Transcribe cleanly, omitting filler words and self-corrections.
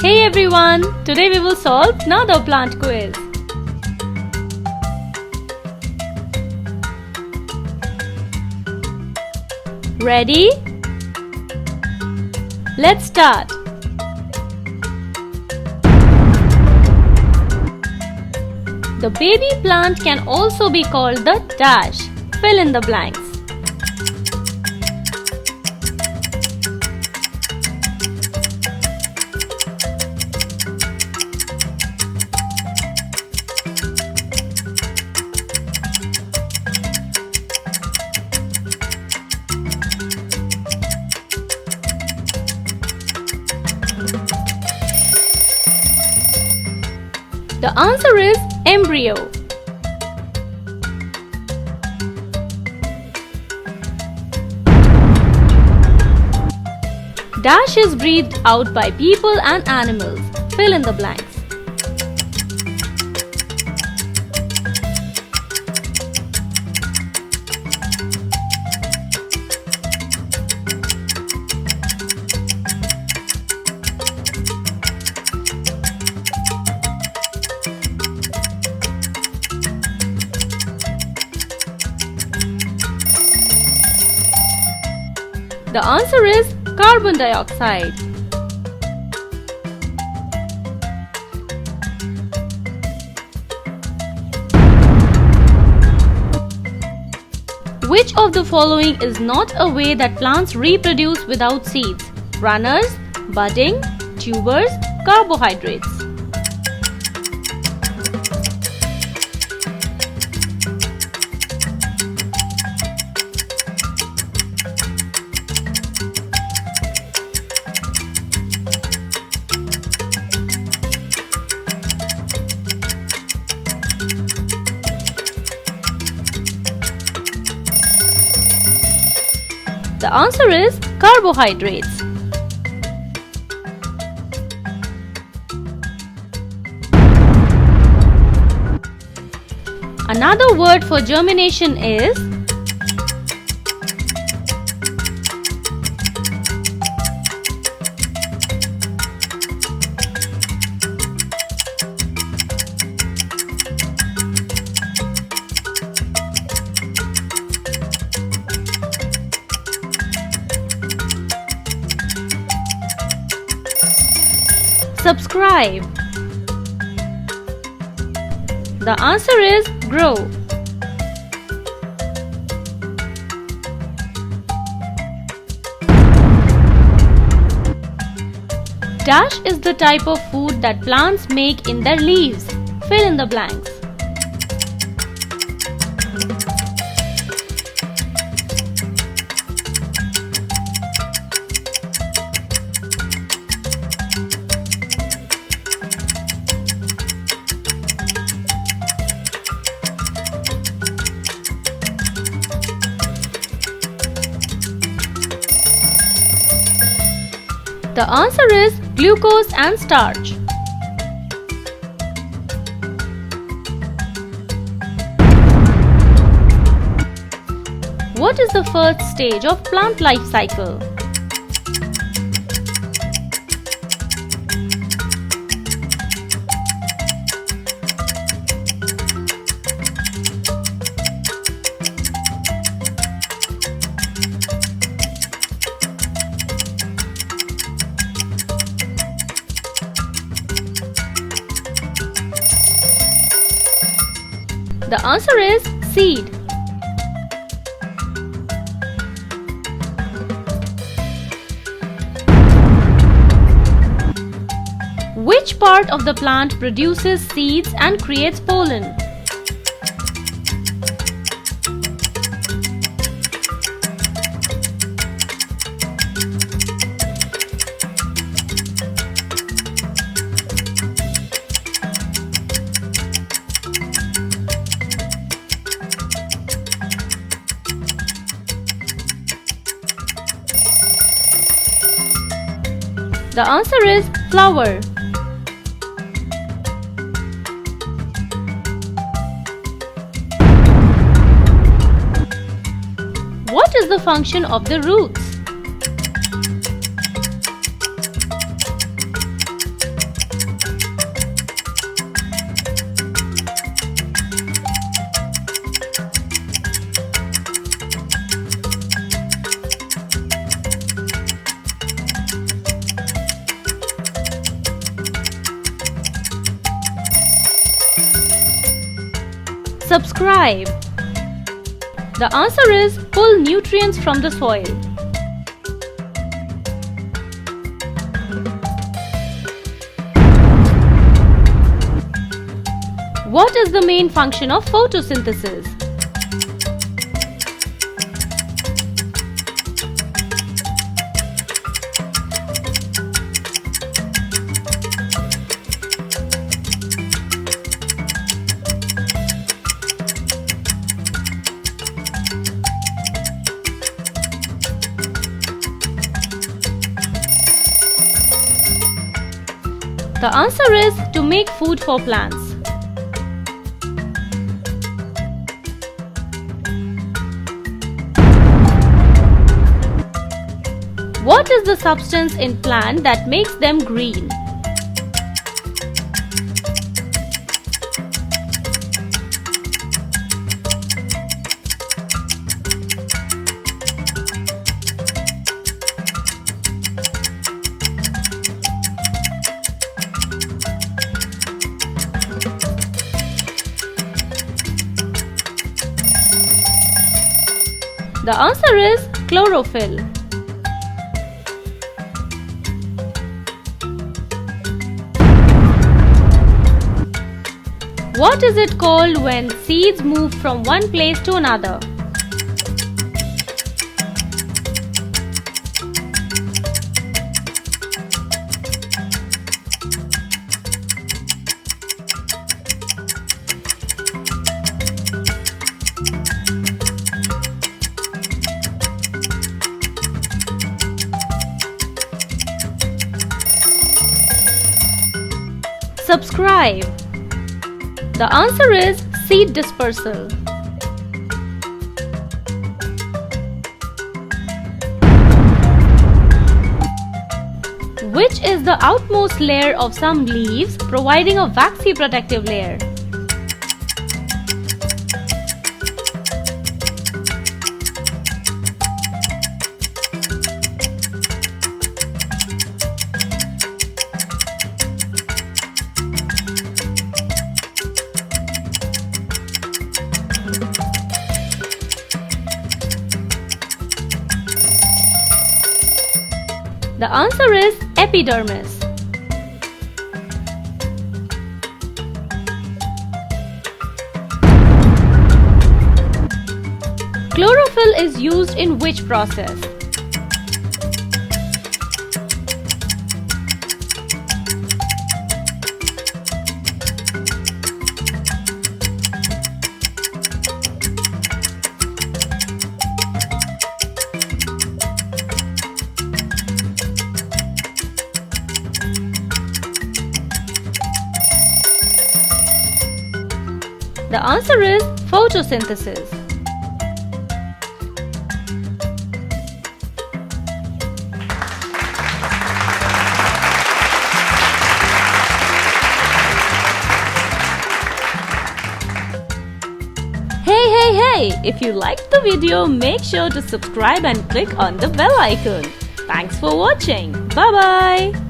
Hey everyone! Today we will solve another plant quiz. Ready? Let's start. The baby plant can also be called the dash. Fill in the blanks. The answer is embryo. Dash is breathed out by people and animals. Fill in the blanks. The answer is carbon dioxide. Which of the following is not a way that plants reproduce without seeds? Runners, budding, tubers, carbohydrates. The answer is carbohydrates. Another word for germination is subscribe. The answer is grow. Dash is the type of food that plants make in their leaves. Fill in the blanks. The answer is glucose and starch. What is the first stage of plant life cycle? The answer is seed. Which part of the plant produces seeds and creates pollen? The answer is flower. What is the function of the roots? Subscribe. The answer is pull nutrients from the soil. What is the main function of photosynthesis? The answer is to make food for plants. What is the substance in plant that makes them green? The answer is chlorophyll. What is it called when seeds move from one place to another? Subscribe. The answer is seed dispersal. Which is the outmost layer of some leaves, providing a waxy protective layer? The answer is epidermis. Chlorophyll is used in which process? The answer is photosynthesis. Hey! If you liked the video, make sure to subscribe and click on the bell icon. Thanks for watching. Bye-bye.